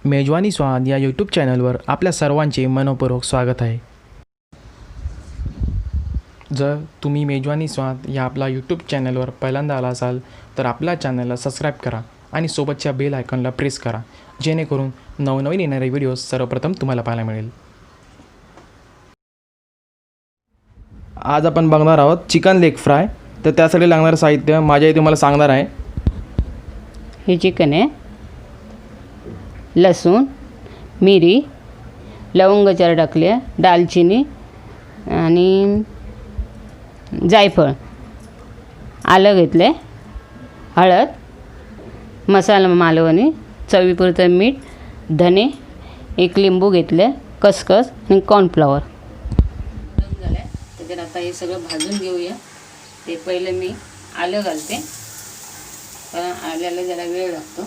मेजवानी स्वाद या यूट्यूब चॅनलवर आपल्या सर्वांचे मनपूर्वक स्वागत आहे. जर तुम्ही मेजवानी स्वाद या आपला यूट्यूब चॅनलवर पहिल्यांदा आला असाल तर आपल्या चॅनलला सबस्क्राईब करा आणि सोबतच्या बेल आयकॉनला प्रेस करा, जेणेकरून नवनवीन येणारे व्हिडिओज सर्वप्रथम तुम्हाला पाहायला मिळेल. आज आपण बघणार आहोत चिकन लेग फ्राय. तर त्यासाठी लागणारं साहित्य माझ्या इथे मला सांगणार आहे. हे चिकन आहे, लसूण, मिरी, लवंग 4 टाकल्या, दालचिनी आणि जायफळ, आलं घेतलं आहे, हळद, मसाला मालवणी, चवीपुरतं मीठ, धने, 1 लिंबू घेतलं, खसखस आणि कॉर्नफ्लॉवर. झालं आहे त्याच्यात आता हे सगळं भाजून घेऊया. ते पहिलं मी आलं घालते, कारण आल्याला जरा वेळ लागतो.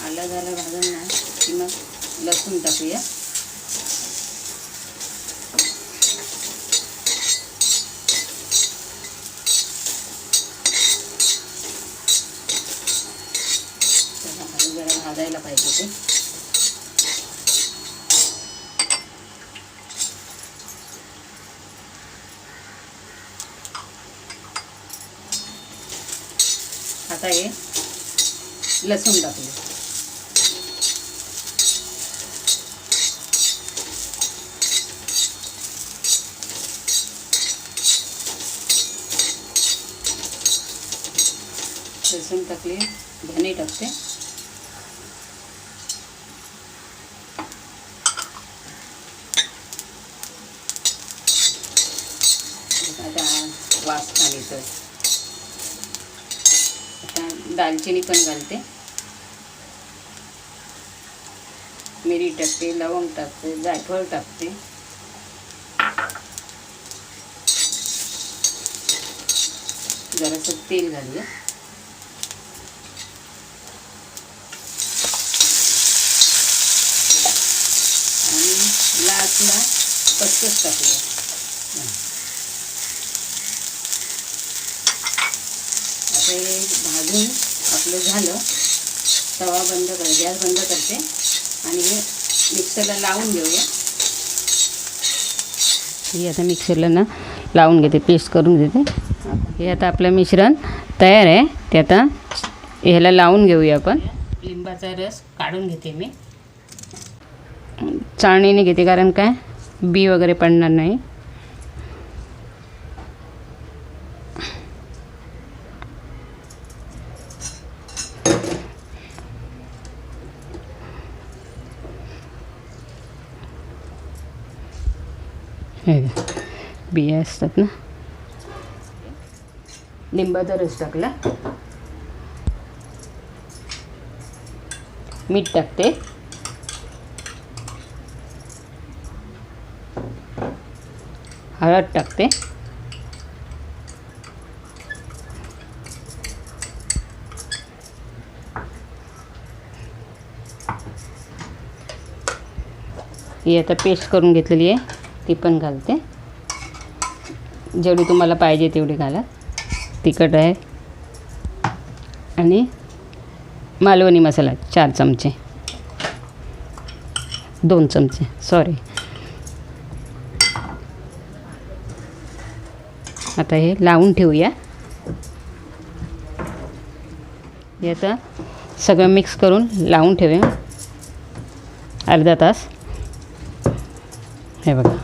आलं झालं भाजून नाही की मग लसूण टाकूया. जरा भाजायला पाहिजे ते. आता हे लसूण टाकूया. लसूण टाकले, धने टाकते, आता वास छान येतोय. आता दालचिनी पण घालते, मिरी टाकते, लवंग टाकते, जायफळ टाकते, जरासं तेल घालूया. लास्टला खसखस टाकूया. आता हे भाजून आपलं झालं, तवा बंद कर, गॅस बंद करते आणि हे मिक्सरला लावून घेऊया. हे आता मिक्सरला ना लावून घेते, पेस्ट करून घेते. हे आता आपलं मिश्रण तयार आहे. ते आता ह्याला लावून घेऊया आपण. लिंबाचा रस काढून घेते मी, चाळणीने घेते, कारण काय बी वगैरे पडणार नाही. हे बिया असतात ना. लिंबाचा रस टाकला, मीठ टाकते, हळद टाकते, ही आता पेस्ट करून घेतलेली आहे ती पण घालते. जेवढी तुम्हाला पाहिजे तेवढी घाला. तिखट आहे आणि मालवणी मसाला 4 चमचे, 2 चमचे सॉरी. आता हे लावून ठेवूया. हे आता सगळं मिक्स करून लावून ठेवूया अर्धा तास. हे बघा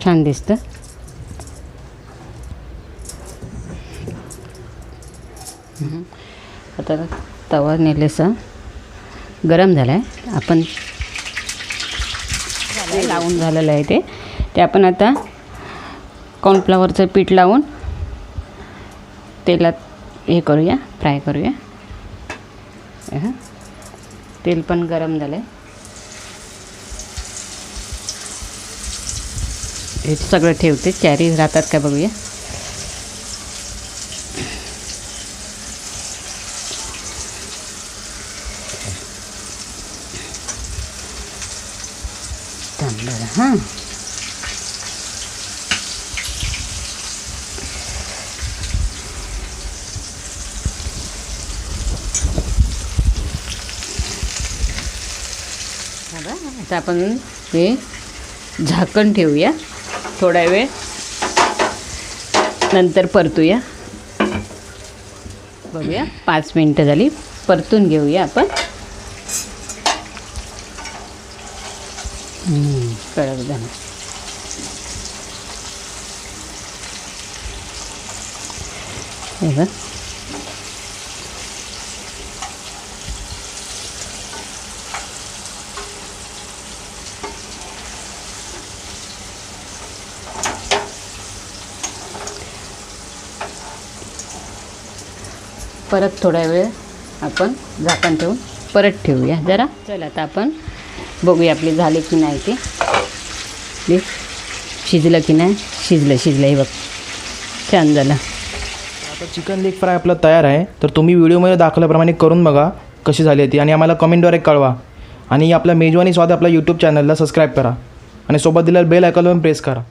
छान दिसतं. आता तवा नेलेसा गरम झाला आहे. आपण लावून झालेलं आहे ते आपण आता कॉर्नफ्लॉवरचं पीठ लावून तेलात हे करूया, फ्राय करूया. तेल पण गरम झालं आहे. हे सगळं ठेवते, चारी राहतात का बघूया. हां आता आपण हे झाकण ठेवूया, थोडा वेळ नंतर परतूया. बघूया 5 मिनटं झाली, परतून घेऊया आपण. कडक झालं. हे बघ परत थोडा वेळ आपण झाकण ठेवून परत ठेवूया जरा. चला आता आपण बघूया आपले झाले की नाही ते. शिजलं की नाही. शिजलं हे बघ, छान झालं. आता चिकन लेग फ्राय आपलं तयार आहे. तर तुम्ही व्हिडिओमध्ये दाखवल्याप्रमाणे करून बघा कशी झाली ती आणि आम्हाला कमेंटद्वारे कळवा. आणि आपला मेजवानी स्वाद आपल्या यूट्यूब चॅनलला सबस्क्राईब करा आणि सोबत दिलेलं बेल आयकॉनवर प्रेस करा.